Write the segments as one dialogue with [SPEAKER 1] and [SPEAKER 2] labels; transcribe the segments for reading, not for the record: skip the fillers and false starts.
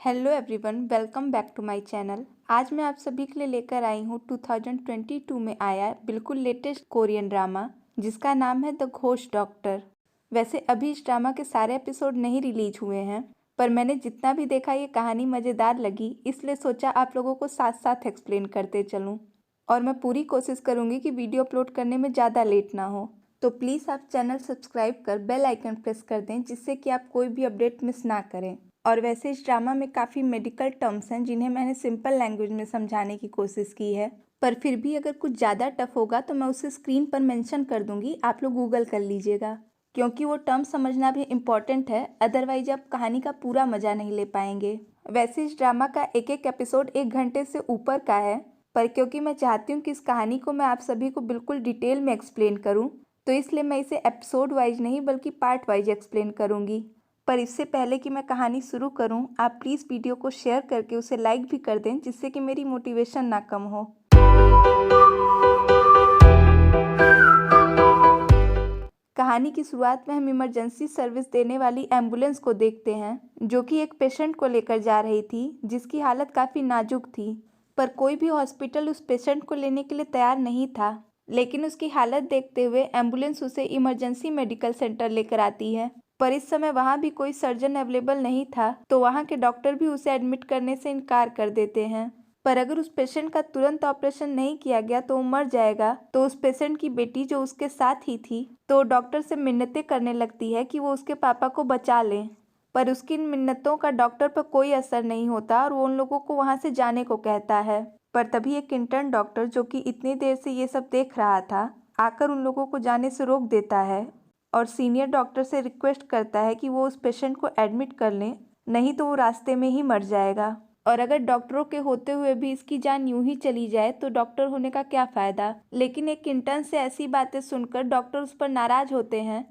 [SPEAKER 1] Hello everyone, welcome back to my channel. आज मैं आप सभी के लिए लेकर आई हूँ 2022 में आया बिल्कुल लेटेस्ट कोरियन ड्रामा जिसका नाम है द घोस्ट डॉक्टर। वैसे अभी इस ड्रामा के सारे एपिसोड नहीं रिलीज हुए हैं, पर मैंने जितना भी देखा ये कहानी मज़ेदार लगी, इसलिए सोचा आप लोगों को साथ साथ एक्सप्लेन करते चलूँ। और मैं पूरी कोशिश करूँगी कि वीडियो अपलोड करने में ज़्यादा लेट ना हो। तो प्लीज़ आप चैनल सब्सक्राइब कर बेल आइकन प्रेस कर दें, जिससे कि आप कोई भी अपडेट मिस ना करें। और वैसे इस ड्रामा में काफ़ी मेडिकल टर्म्स हैं जिन्हें मैंने सिंपल लैंग्वेज में समझाने की कोशिश की है, पर फिर भी अगर कुछ ज़्यादा टफ होगा तो मैं उसे स्क्रीन पर मेंशन कर दूंगी, आप लोग गूगल कर लीजिएगा, क्योंकि वो टर्म समझना भी इम्पॉर्टेंट है। अदरवाइज आप कहानी का पूरा मज़ा नहीं ले पाएंगे। वैसे इस ड्रामा का एक एक एपिसोड 1 घंटे से ऊपर का है, पर क्योंकि मैं चाहती हूँ कि इस कहानी को मैं आप सभी को बिल्कुल डिटेल में एक्सप्लेन करूँ, तो इसलिए मैं इसे एपिसोड वाइज नहीं बल्कि पार्ट वाइज एक्सप्लेन करूँगी। पर इससे पहले कि मैं कहानी शुरू करूं, आप प्लीज़ वीडियो को शेयर करके उसे लाइक भी कर दें, जिससे कि मेरी मोटिवेशन ना कम हो। कहानी की शुरुआत में हम इमरजेंसी सर्विस देने वाली एम्बुलेंस को देखते हैं, जो कि एक पेशेंट को लेकर जा रही थी जिसकी हालत काफ़ी नाजुक थी। पर कोई भी हॉस्पिटल उस पेशेंट को लेने के लिए तैयार नहीं था, लेकिन उसकी हालत देखते हुए एम्बुलेंस उसे इमरजेंसी मेडिकल सेंटर लेकर आती है। पर इस समय वहाँ भी कोई सर्जन अवेलेबल नहीं था, तो वहाँ के डॉक्टर भी उसे एडमिट करने से इनकार कर देते हैं। पर अगर उस पेशेंट का तुरंत ऑपरेशन नहीं किया गया तो वो मर जाएगा। तो उस पेशेंट की बेटी जो उसके साथ ही थी, तो डॉक्टर से मिन्नतें करने लगती है कि वो उसके पापा को बचा लें। पर उसकी इन मिन्नतों का डॉक्टर पर कोई असर नहीं होता और वो उन लोगों को वहाँ से जाने को कहता है। पर तभी एक इंटर्न डॉक्टर, जो कि इतनी देर से ये सब देख रहा था, आकर उन लोगों को जाने से रोक देता है और सीनियर डॉक्टर से रिक्वेस्ट करता है कि वो उस पेशेंट को एडमिट कर लें, नहीं तो वो रास्ते में ही मर जाएगा। और अगर डॉक्टरों के होते हुए भी इसकी जान यूं ही चली जाए तो डॉक्टर होने का क्या फ़ायदा। लेकिन एक इंटर्न से ऐसी बातें सुनकर डॉक्टर उस पर नाराज़ होते हैं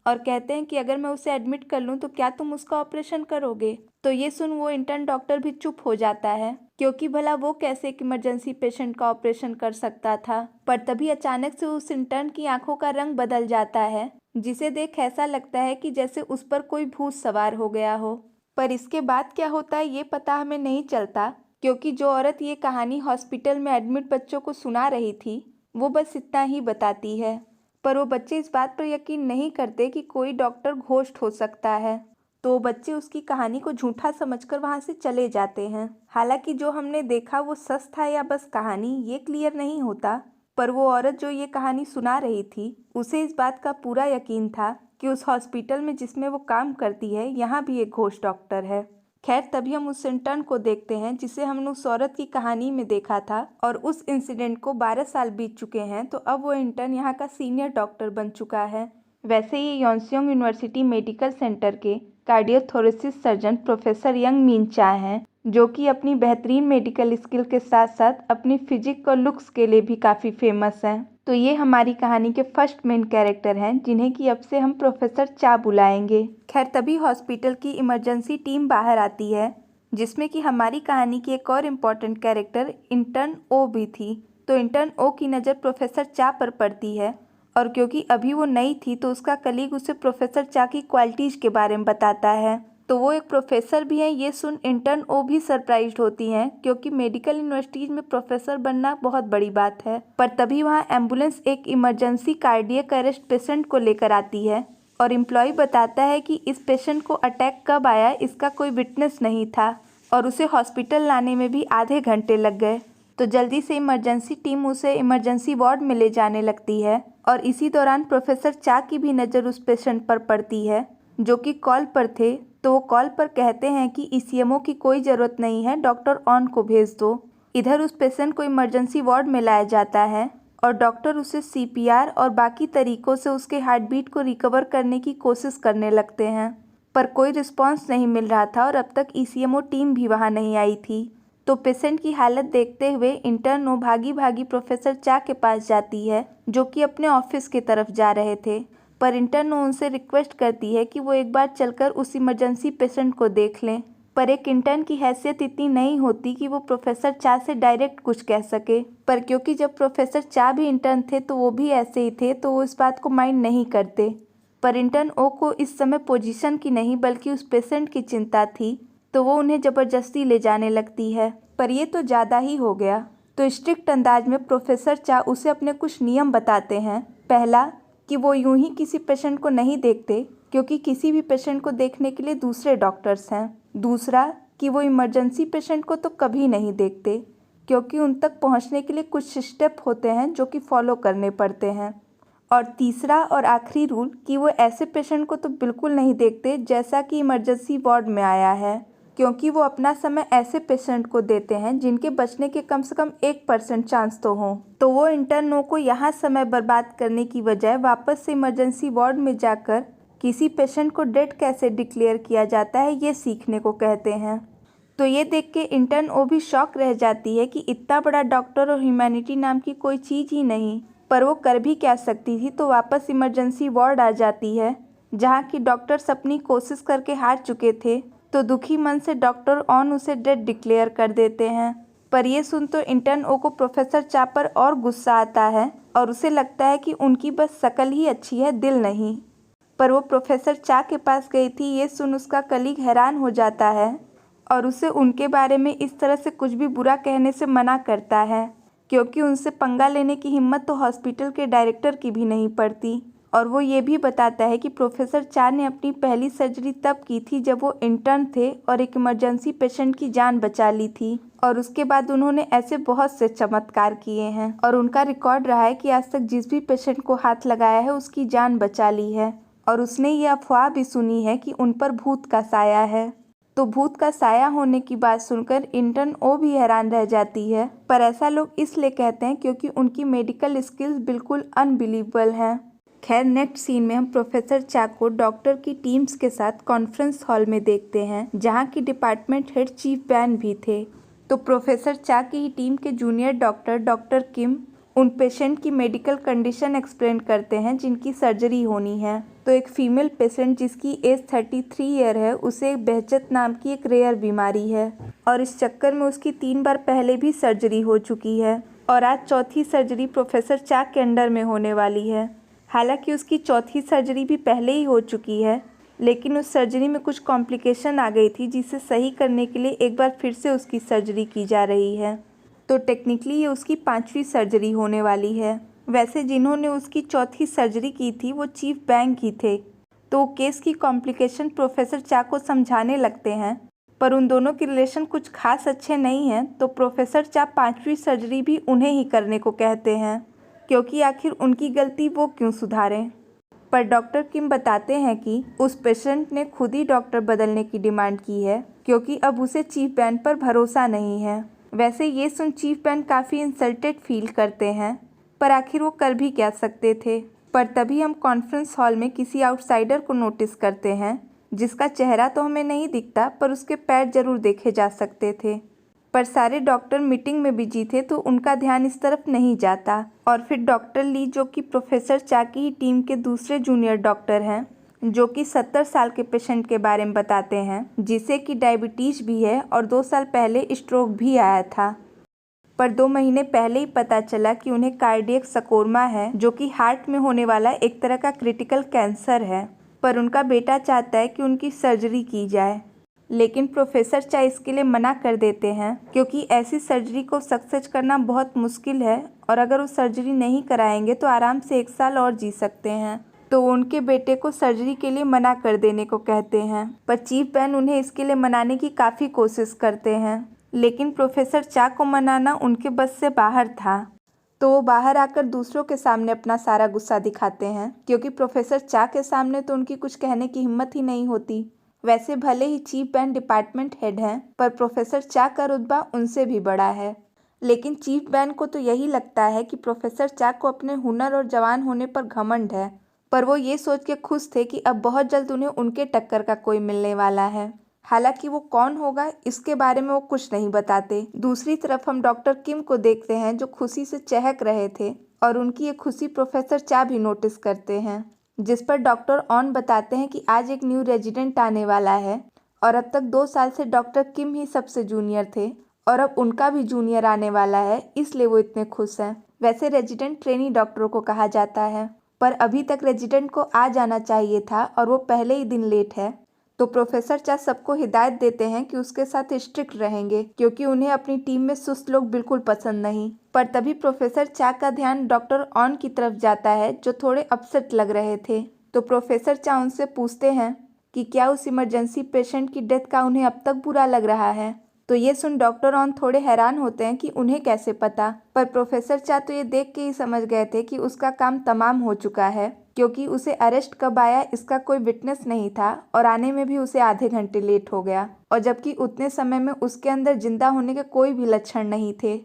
[SPEAKER 1] और कहते हैं कि अगर मैं उसे एडमिट कर लूँ तो क्या तुम उसका ऑपरेशन करोगे। तो ये सुन वो इंटर्न डॉक्टर भी चुप हो जाता है, क्योंकि भला वो कैसे एक इमरजेंसी पेशेंट का ऑपरेशन कर सकता था। पर तभी अचानक से उस इंटर्न की आंखों का रंग बदल जाता है, जिसे देख ऐसा लगता है कि जैसे उस पर कोई भूत सवार हो गया हो। पर इसके बाद क्या होता है ये पता हमें नहीं चलता, क्योंकि जो औरत ये कहानी हॉस्पिटल में एडमिट बच्चों को सुना रही थी, वो बस इतना ही बताती है। पर वो बच्चे इस बात पर यकीन नहीं करते कि कोई डॉक्टर घोस्ट हो सकता है, तो वो बच्चे उसकी कहानी को झूठा समझकर वहाँ से चले जाते हैं। हालांकि जो हमने देखा वो सच था या बस कहानी, ये क्लियर नहीं होता। पर वो औरत जो ये कहानी सुना रही थी, उसे इस बात का पूरा यकीन था कि उस हॉस्पिटल में जिसमें वो काम करती है, यहाँ भी एक घोस्ट डॉक्टर है। खैर तभी हम उस इंटर्न को देखते हैं जिसे हमने उस औरत की कहानी में देखा था, और उस इंसिडेंट को 12 साल बीत चुके हैं, तो अब वो इंटर्न यहाँ का सीनियर डॉक्टर बन चुका है। वैसे ये योनसेयोंग यूनिवर्सिटी मेडिकल सेंटर के कार्डियोथोरेसिस सर्जन प्रोफेसर यंग मिन चा हैं, जो कि अपनी बेहतरीन मेडिकल स्किल के साथ साथ अपनी फिजिक और लुक्स के लिए भी काफ़ी फेमस हैं। तो ये हमारी कहानी के फर्स्ट मेन कैरेक्टर हैं, जिन्हें कि अब से हम प्रोफेसर चा बुलाएंगे। खैर तभी हॉस्पिटल की इमरजेंसी टीम बाहर आती है, जिसमें कि हमारी कहानी की एक और इम्पॉर्टेंट कैरेक्टर इंटर्न ओ भी थी। तो इंटर्न ओ की नज़र प्रोफेसर चा पर पड़ती है, और क्योंकि अभी वो नई थी तो उसका कलीग उसे प्रोफेसर चा की क्वालिटीज़ के बारे में बताता है। तो वो एक प्रोफेसर भी हैं, ये सुन इंटर्न ओ भी सरप्राइज्ड होती हैं, क्योंकि मेडिकल यूनिवर्सिटीज़ में प्रोफेसर बनना बहुत बड़ी बात है। पर तभी वहाँ एम्बुलेंस एक इमरजेंसी कार्डियक अरेस्ट पेशेंट को लेकर आती है, और एम्प्लॉय बताता है कि इस पेशेंट को अटैक कब आया इसका कोई विटनेस नहीं था, और उसे हॉस्पिटल लाने में भी आधे घंटे लग गए। तो जल्दी से इमरजेंसी टीम उसे इमरजेंसी वार्ड में ले जाने लगती है, और इसी दौरान प्रोफेसर चा की भी नज़र उस पेशेंट पर पड़ती है, जो कि कॉल पर थे। तो वो कॉल पर कहते हैं कि ईसीएमओ की कोई ज़रूरत नहीं है, डॉक्टर ऑन को भेज दो। इधर उस पेशेंट को इमरजेंसी वार्ड में लाया जाता है, और डॉक्टर उसे सीपीआर और बाकी तरीकों से उसके हार्ट बीट को रिकवर करने की कोशिश करने लगते हैं। पर कोई रिस्पॉन्स नहीं मिल रहा था, और अब तक ईसीएमओ टीम भी वहाँ नहीं आई थी। तो पेशेंट की हालत देखते हुए इंटर्न भागी भागी प्रोफेसर चा के पास जाती है, जो कि अपने ऑफिस की तरफ जा रहे थे। पर इंटर्न उनसे रिक्वेस्ट करती है कि वो एक बार चलकर उस इमरजेंसी पेशेंट को देख लें। पर एक इंटर्न की हैसियत इतनी नहीं होती कि वो प्रोफेसर चा से डायरेक्ट कुछ कह सके। पर क्योंकि जब प्रोफेसर चा भी इंटर्न थे तो वो भी ऐसे ही थे, तो वो इस बात को माइंड नहीं करते। पर इंटर्न ओ को इस समय पोजीशन की नहीं बल्कि उस पेशेंट की चिंता थी, तो वो उन्हें ज़बरदस्ती ले जाने लगती है। पर ये तो ज़्यादा ही हो गया। तो स्ट्रिक्ट अंदाज में प्रोफेसर चा उसे अपने कुछ नियम बताते हैं। पहला कि वो यूं ही किसी पेशेंट को नहीं देखते, क्योंकि किसी भी पेशेंट को देखने के लिए दूसरे डॉक्टर्स हैं। दूसरा कि वो इमरजेंसी पेशेंट को तो कभी नहीं देखते, क्योंकि उन तक पहुंचने के लिए कुछ स्टेप होते हैं जो कि फॉलो करने पड़ते हैं। और तीसरा और आखिरी रूल कि वो ऐसे पेशेंट को तो बिल्कुल नहीं देखते जैसा कि इमरजेंसी वार्ड में आया है, क्योंकि वो अपना समय ऐसे पेशेंट को देते हैं जिनके बचने के कम से कम 1% चांस तो हों। तो वो इंटर्नों को यहाँ समय बर्बाद करने की बजाय वापस से इमरजेंसी वार्ड में जाकर किसी पेशेंट को डेड कैसे डिक्लेयर किया जाता है ये सीखने को कहते हैं। तो ये देख के इंटर्न वो भी शॉक रह जाती है कि इतना बड़ा डॉक्टर और ह्यूमैनिटी नाम की कोई चीज़ ही नहीं, पर वो कर भी क्या सकती थी। तो वापस इमरजेंसी वार्ड आ जाती है, जहाँ की डॉक्टर्स अपनी कोशिश करके हार चुके थे। तो दुखी मन से डॉक्टर ऑन उसे डेड डिक्लेयर कर देते हैं। पर ये सुन तो इंटर्न ओ को प्रोफेसर चा पर और गुस्सा आता है और उसे लगता है कि उनकी बस शक्ल ही अच्छी है, दिल नहीं। पर वो प्रोफेसर चा के पास गई थी, ये सुन उसका कलीग हैरान हो जाता है और उसे उनके बारे में इस तरह से कुछ भी बुरा कहने से मना करता है, क्योंकि उनसे पंगा लेने की हिम्मत तो हॉस्पिटल के डायरेक्टर की भी नहीं पड़ती। और वो ये भी बताता है कि प्रोफेसर चा ने अपनी पहली सर्जरी तब की थी जब वो इंटर्न थे और एक इमरजेंसी पेशेंट की जान बचा ली थी। और उसके बाद उन्होंने ऐसे बहुत से चमत्कार किए हैं और उनका रिकॉर्ड रहा है कि आज तक जिस भी पेशेंट को हाथ लगाया है उसकी जान बचा ली है। और उसने ये अफवाह भी सुनी है कि उन पर भूत का साया है। तो भूत का साया होने की बात सुनकर इंटर्न ओ भी हैरान रह जाती है। पर ऐसा लोग इसलिए कहते हैं क्योंकि उनकी मेडिकल स्किल्स बिल्कुल अनबिलीवेबल हैं। खैर, नेक्स्ट सीन में हम प्रोफेसर चा को डॉक्टर की टीम्स के साथ कॉन्फ्रेंस हॉल में देखते हैं, जहाँ की डिपार्टमेंट हेड चीफ बैन भी थे। तो प्रोफेसर चा की ही टीम के जूनियर डॉक्टर किम उन पेशेंट की मेडिकल कंडीशन एक्सप्लेन करते हैं जिनकी सर्जरी होनी है। तो एक फीमेल पेशेंट जिसकी एज 33 ईयर है, उसे बहजत नाम की एक रेयर बीमारी है और इस चक्कर में उसकी 3 बार पहले भी सर्जरी हो चुकी है और आज चौथी सर्जरी प्रोफेसर चा के अंडर में होने वाली है। हालांकि उसकी चौथी सर्जरी भी पहले ही हो चुकी है, लेकिन उस सर्जरी में कुछ कॉम्प्लिकेशन आ गई थी जिसे सही करने के लिए एक बार फिर से उसकी सर्जरी की जा रही है। तो टेक्निकली ये उसकी 5वीं सर्जरी होने वाली है। वैसे जिन्होंने उसकी चौथी सर्जरी की थी वो चीफ बैंक ही थे। तो केस की कॉम्प्लिकेशन प्रोफेसर चा को समझाने लगते हैं, पर उन दोनों के रिलेशन कुछ खास अच्छे नहीं हैं। तो प्रोफेसर चा 5वीं सर्जरी भी उन्हें ही करने को कहते हैं, क्योंकि आखिर उनकी गलती वो क्यों सुधारें। पर डॉक्टर किम बताते हैं कि उस पेशेंट ने खुद ही डॉक्टर बदलने की डिमांड की है, क्योंकि अब उसे चीफ बैन पर भरोसा नहीं है। वैसे ये सुन चीफ बैन काफ़ी इंसल्टेड फील करते हैं, पर आखिर वो कर भी क्या सकते थे। पर तभी हम कॉन्फ्रेंस हॉल में किसी आउटसाइडर को नोटिस करते हैं, जिसका चेहरा तो हमें नहीं दिखता पर उसके पैर जरूर देखे जा सकते थे। पर सारे डॉक्टर मीटिंग में बिजी थे तो उनका ध्यान इस तरफ नहीं जाता। और फिर डॉक्टर ली, जो कि प्रोफेसर चा की ही टीम के दूसरे जूनियर डॉक्टर हैं, जो कि 70 साल के पेशेंट के बारे में बताते हैं, जिसे कि डायबिटीज़ भी है और 2 साल पहले स्ट्रोक भी आया था। पर 2 महीने पहले ही पता चला कि उन्हें कार्डियक सकोरमा है, जो कि हार्ट में होने वाला एक तरह का क्रिटिकल कैंसर है। पर उनका बेटा चाहता है कि उनकी सर्जरी की जाए, लेकिन प्रोफेसर चा इसके लिए मना कर देते हैं, क्योंकि ऐसी सर्जरी को सक्सेस करना बहुत मुश्किल है और अगर वो सर्जरी नहीं कराएंगे तो आराम से 1 साल और जी सकते हैं। तो उनके बेटे को सर्जरी के लिए मना कर देने को कहते हैं। पर चीफ बैन उन्हें इसके लिए मनाने की काफ़ी कोशिश करते हैं, लेकिन प्रोफेसर चा को मनाना उनके बस से बाहर था। तो वो बाहर आकर दूसरों के सामने अपना सारा गुस्सा दिखाते हैं, क्योंकि प्रोफेसर चा के सामने तो उनकी कुछ कहने की हिम्मत ही नहीं होती। वैसे भले ही चीफ बैन डिपार्टमेंट हेड हैं, पर प्रोफेसर चा का रुतबा उनसे भी बड़ा है। लेकिन चीफ बैन को तो यही लगता है कि प्रोफेसर चा को अपने हुनर और जवान होने पर घमंड है, पर वो ये सोच के खुश थे कि अब बहुत जल्द उन्हें उनके टक्कर का कोई मिलने वाला है। हालांकि वो कौन होगा इसके बारे में वो कुछ नहीं बताते। दूसरी तरफ हम डॉक्टर किम को देखते हैं, जो खुशी से चहक रहे थे और उनकी ये खुशी प्रोफेसर चा भी नोटिस करते हैं, जिस पर डॉक्टर ऑन बताते हैं कि आज एक न्यू रेजिडेंट आने वाला है और अब तक 2 साल से डॉक्टर किम ही सबसे जूनियर थे और अब उनका भी जूनियर आने वाला है, इसलिए वो इतने खुश हैं। वैसे रेजिडेंट ट्रेनी डॉक्टरों को कहा जाता है, पर अभी तक रेजिडेंट को आ जाना चाहिए था और वो पहले ही दिन लेट है। तो प्रोफेसर चा सबको हिदायत देते हैं कि उसके साथ स्ट्रिक्ट रहेंगे क्योंकि उन्हें अपनी टीम में सुस्त लोग बिल्कुल पसंद नहीं। पर तभी प्रोफेसर चा का ध्यान डॉक्टर ऑन की तरफ जाता है जो थोड़े अपसेट लग रहे थे। तो प्रोफेसर चा उनसे पूछते हैं कि क्या उस इमरजेंसी पेशेंट की डेथ का उन्हें अब तक बुरा लग रहा है। तो ये सुन डॉक्टर ऑन थोड़े हैरान होते हैं कि उन्हें कैसे पता, पर प्रोफेसर चा तो ये देख के ही समझ गए थे कि उसका काम तमाम हो चुका है क्योंकि उसे अरेस्ट कब आया इसका कोई विटनेस नहीं था और आने में भी उसे आधे घंटे लेट हो गया, और जबकि उतने समय में उसके अंदर जिंदा होने के कोई भी लक्षण नहीं थे।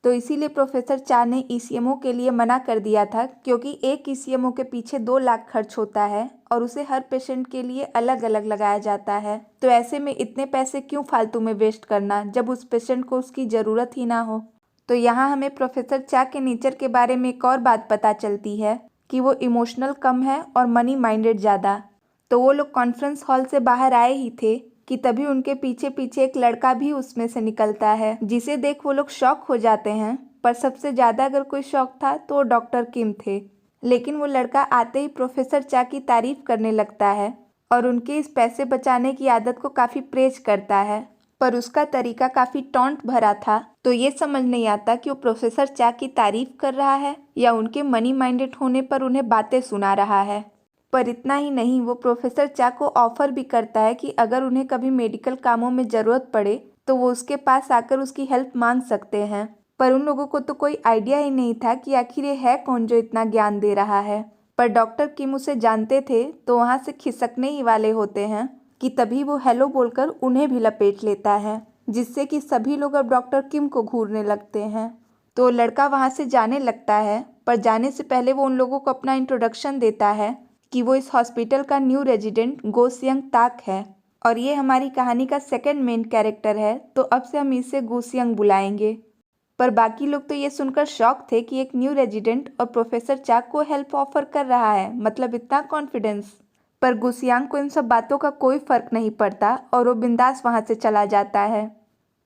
[SPEAKER 1] तो इसीलिए प्रोफेसर चा ने ईसीएमओ के लिए मना कर दिया था क्योंकि एक ईसीएमओ के पीछे 2 लाख खर्च होता है और उसे हर पेशेंट के लिए अलग अलग लगाया जाता है। तो ऐसे में इतने पैसे क्यों फालतू में वेस्ट करना जब उस पेशेंट को उसकी ज़रूरत ही ना हो। तो यहाँ हमें प्रोफेसर चा के नेचर के बारे में एक और बात पता चलती है कि वो इमोशनल कम है और मनी माइंडेड ज़्यादा। तो वो लोग कॉन्फ्रेंस हॉल से बाहर आए ही थे कि तभी उनके पीछे पीछे एक लड़का भी उसमें से निकलता है जिसे देख वो लोग शॉक हो जाते हैं। पर सबसे ज़्यादा अगर कोई शॉक था तो वो डॉक्टर किम थे। लेकिन वो लड़का आते ही प्रोफेसर चा की तारीफ करने लगता है और उनके इस पैसे बचाने की आदत को काफ़ी प्रेज करता है, पर उसका तरीका काफ़ी टॉन्ट भरा था। तो ये समझ नहीं आता कि वो प्रोफेसर चा की तारीफ कर रहा है या उनके मनी माइंडेड होने पर उन्हें बातें सुना रहा है। पर इतना ही नहीं, वो प्रोफेसर चा को ऑफर भी करता है कि अगर उन्हें कभी मेडिकल कामों में ज़रूरत पड़े तो वो उसके पास आकर उसकी हेल्प मांग सकते हैं। पर उन लोगों को तो कोई आइडिया ही नहीं था कि आखिर ये है कौन जो इतना ज्ञान दे रहा है। पर डॉक्टर किम उसे जानते थे तो वहाँ से खिसकने ही वाले होते हैं कि तभी वो हेलो बोलकर उन्हें भी लपेट लेता है, जिससे कि सभी लोग अब डॉक्टर किम को घूरने लगते हैं। तो लड़का वहाँ से जाने लगता है, पर जाने से पहले वो उन लोगों को अपना इंट्रोडक्शन देता है कि वो इस हॉस्पिटल का न्यू रेजिडेंट गो सियंग ताक है और ये हमारी कहानी का सेकंड मेन कैरेक्टर है, तो अब से हम इसे गो सियंग बुलाएंगे। पर बाकी लोग तो ये सुनकर शॉक थे कि एक न्यू रेजिडेंट और प्रोफेसर चा को हेल्प ऑफर कर रहा है, मतलब इतना कॉन्फिडेंस। पर गुसियांग को इन सब बातों का कोई फर्क नहीं पड़ता और वो बिंदास वहाँ से चला जाता है।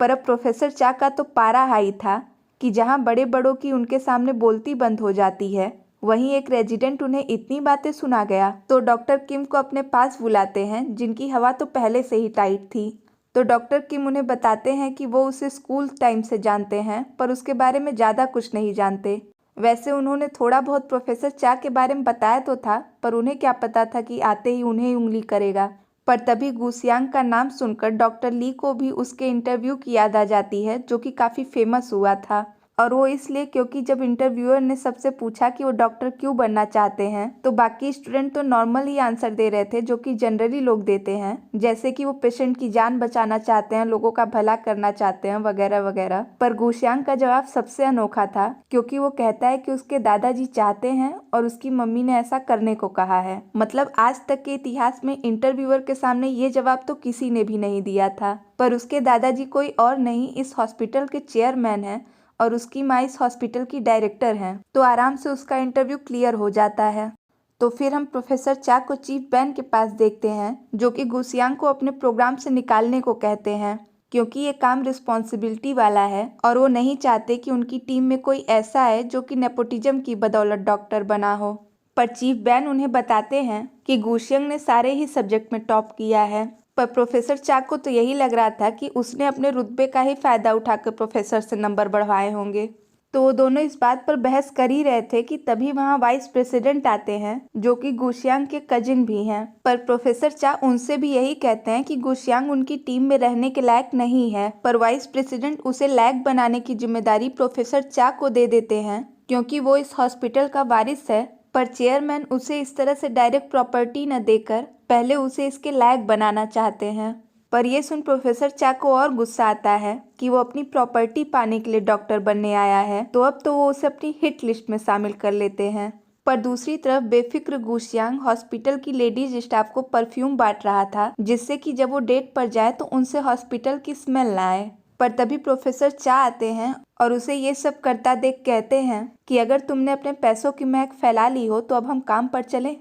[SPEAKER 1] पर अब प्रोफेसर चा का तो पारा हाई था कि जहाँ बड़े बड़ों की उनके सामने बोलती बंद हो जाती है, वहीं एक रेजिडेंट उन्हें इतनी बातें सुना गया। तो डॉक्टर किम को अपने पास बुलाते हैं जिनकी हवा तो पहले से ही टाइट थी। तो डॉक्टर किम उन्हें बताते हैं कि वो उसे स्कूल टाइम से जानते हैं पर उसके बारे में ज़्यादा कुछ नहीं जानते। वैसे उन्होंने थोड़ा बहुत प्रोफेसर चा के बारे में बताया तो था, पर उन्हें क्या पता था कि आते ही उन्हें ही उंगली करेगा। पर तभी गुसियांग का नाम सुनकर डॉक्टर ली को भी उसके इंटरव्यू की याद आ जाती है जो कि काफ़ी फेमस हुआ था, और वो इसलिए क्योंकि जब इंटरव्यूअर ने सबसे पूछा कि वो डॉक्टर क्यों बनना चाहते हैं तो बाकी स्टूडेंट तो नॉर्मल ही आंसर दे रहे थे जो कि जनरली लोग देते हैं, जैसे कि वो पेशेंट की जान बचाना चाहते हैं, लोगों का भला करना चाहते हैं वगैरह वगैरह। पर गुसियांग का जवाब सबसे अनोखा था क्योंकि वो कहता है कि उसके दादाजी चाहते हैं और उसकी मम्मी ने ऐसा करने को कहा है। मतलब आज तक के इतिहास में इंटरव्यूअर के सामने ये जवाब तो किसी ने भी नहीं दिया था। पर उसके दादाजी कोई और नहीं, इस हॉस्पिटल के चेयरमैन हैं और उसकी माँ इस हॉस्पिटल की डायरेक्टर हैं। तो आराम से उसका इंटरव्यू क्लियर हो जाता है। तो फिर हम प्रोफेसर चा को चीफ बैन के पास देखते हैं जो कि गुसियांग को अपने प्रोग्राम से निकालने को कहते हैं क्योंकि ये काम रिस्पॉन्सिबिलिटी वाला है और वो नहीं चाहते कि उनकी टीम में कोई ऐसा है जो कि नेपोटिज्म की बदौलत डॉक्टर बना हो। पर चीफ बैन उन्हें बताते हैं कि गुसियांग ने सारे ही सब्जेक्ट में टॉप किया है। पर प्रोफेसर चा को तो यही लग रहा था कि उसने अपने रुतबे का ही फायदा उठाकर प्रोफेसर से नंबर बढ़वाए होंगे। तो वो दोनों इस बात पर बहस कर ही रहे थे कि तभी वहाँ वाइस प्रेसिडेंट आते हैं जो कि गुसियांग के कजिन भी हैं। पर प्रोफेसर चा उनसे भी यही कहते हैं कि गुसियांग उनकी टीम में रहने के लायक नहीं है, पर वाइस प्रेसिडेंट उसे लायक बनाने की जिम्मेदारी प्रोफेसर चा को दे देते हैं क्योंकि वो इस हॉस्पिटल का वारिस है। पर चेयरमैन उसे इस तरह से डायरेक्ट प्रॉपर्टी न देकर पहले उसे इसके लायक बनाना चाहते हैं। पर यह सुन प्रोफेसर चा को और गुस्सा आता है कि वो अपनी प्रॉपर्टी पाने के लिए डॉक्टर बनने आया है, तो अब तो वो उसे अपनी हिट लिस्ट में शामिल कर लेते हैं। पर दूसरी तरफ बेफिक्र गुसियांग हॉस्पिटल की लेडीज स्टाफ को परफ्यूम बांट रहा था जिससे कि जब वो डेट पर जाए तो उनसे हॉस्पिटल की स्मेल ना आए। पर तभी प्रोफेसर चा आते हैं और उसे ये सब करता देख कहते हैं कि अगर तुमने अपने पैसों की महक फैला ली हो तो अब हम काम पर चलें।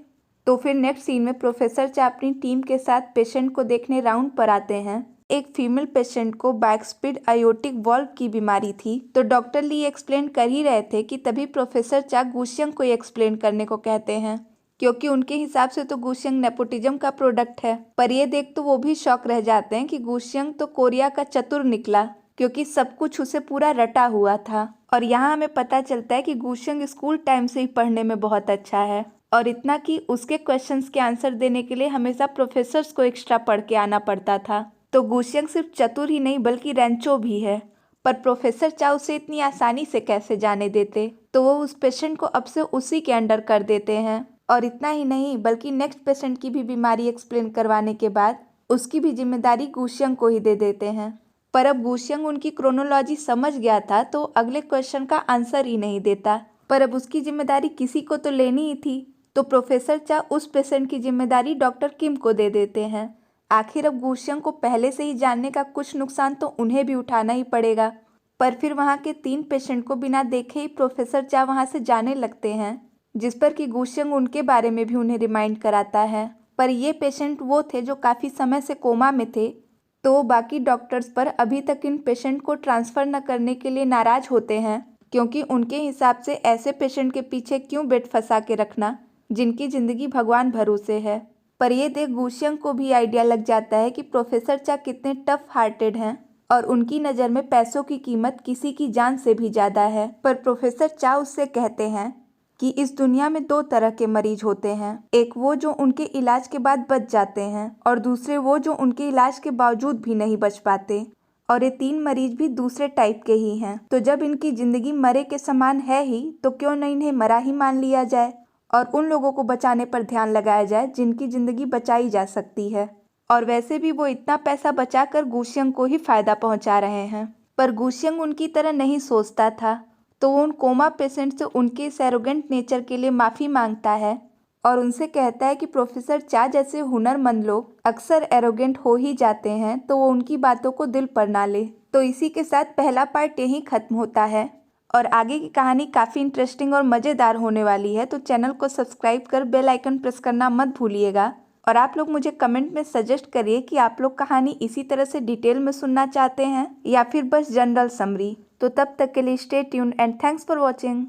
[SPEAKER 1] तो फिर नेक्स्ट सीन में प्रोफेसर चा अपनी टीम के साथ पेशेंट को देखने राउंड पर आते हैं। एक फीमेल पेशेंट को बाइस्पिड आयोटिक वॉल्व की बीमारी थी, तो डॉक्टर ली एक्सप्लेन कर ही रहे थे कि तभी प्रोफेसर चा गुसियांग को एक्सप्लेन करने को कहते हैं क्योंकि उनके हिसाब से तो गुशियंग नेपोटिज्म का प्रोडक्ट है। पर ये देख तो वो भी शॉक रह जाते हैं कि गुशियंग तो कोरिया का चतुर निकला, क्योंकि सब कुछ उसे पूरा रटा हुआ था। और यहाँ हमें पता चलता है कि गुशियंग स्कूल टाइम से ही पढ़ने में बहुत अच्छा है, और इतना कि उसके क्वेश्चंस के आंसर देने के लिए हमेशा प्रोफेसर्स को एक्स्ट्रा पढ़ के आना पड़ता था। तो गुशियंग सिर्फ चतुर ही नहीं बल्कि रैंचो भी है। पर प्रोफेसर चा उसे इतनी आसानी से कैसे जाने देते, तो वो उस पेशेंट को अब से उसी के अंडर कर देते हैं। और इतना ही नहीं बल्कि नेक्स्ट पेशेंट की भी बीमारी एक्सप्लेन करवाने के बाद उसकी भी जिम्मेदारी गुशियंग को ही दे देते हैं। पर अब गुशियंग उनकी क्रोनोलॉजी समझ गया था तो अगले क्वेश्चन का आंसर ही नहीं देता। पर अब उसकी जिम्मेदारी किसी को तो लेनी ही थी, तो प्रोफेसर चा उस पेशेंट की जिम्मेदारी डॉक्टर किम को दे देते हैं। आखिर अब गुशियंग को पहले से ही जानने का कुछ नुकसान तो उन्हें भी उठाना ही पड़ेगा। पर फिर वहाँ के 3 पेशेंट को बिना देखे ही प्रोफेसर चा वहाँ से जाने लगते हैं, जिस पर कि गुशियंग उनके बारे में भी उन्हें रिमाइंड कराता है। पर ये पेशेंट वो थे जो काफ़ी समय से कोमा में थे, तो वो बाकी डॉक्टर्स पर अभी तक इन पेशेंट को ट्रांसफ़र न करने के लिए नाराज़ होते हैं, क्योंकि उनके हिसाब से ऐसे पेशेंट के पीछे क्यों बेड फंसा के रखना जिनकी ज़िंदगी भगवान भरोसे है। पर ये देख गुशियंग को भी आइडिया लग जाता है कि प्रोफेसर चा कितने टफ हार्टेड हैं और उनकी नज़र में पैसों की कीमत किसी की जान से भी ज़्यादा है। पर प्रोफेसर चा उससे कहते हैं कि इस दुनिया में 2 तरह के मरीज होते हैं, एक वो जो उनके इलाज के बाद बच जाते हैं और दूसरे वो जो उनके इलाज के बावजूद भी नहीं बच पाते। और ये 3 मरीज भी दूसरे टाइप के ही हैं। तो जब इनकी ज़िंदगी मरे के समान है ही तो क्यों न इन्हें मरा ही मान लिया जाए और उन लोगों को बचाने पर ध्यान लगाया जाए जिनकी ज़िंदगी बचाई जा सकती है। और वैसे भी वो इतना पैसा बचाकर गुशियंग को ही फ़ायदा पहुंचा रहे हैं। पर गुशियंग उनकी तरह नहीं सोचता था, तो वो उन कोमा पेशेंट से उनके इस एरोगेंट नेचर के लिए माफ़ी मांगता है और उनसे कहता है कि प्रोफेसर चा जैसे हुनरमंद लोग अक्सर एरोगेंट हो ही जाते हैं, तो वो उनकी बातों को दिल पर ना ले। तो इसी के साथ पहला पार्ट यहीं ख़त्म होता है और आगे की कहानी काफ़ी इंटरेस्टिंग और मज़ेदार होने वाली है। तो चैनल को सब्सक्राइब कर बेल आइकन प्रेस करना मत भूलिएगा। और आप लोग मुझे कमेंट में सजेस्ट करिए कि आप लोग कहानी इसी तरह से डिटेल में सुनना चाहते हैं या फिर बस जनरल समरी। तो तब तक के लिए stay tuned and thanks for watching.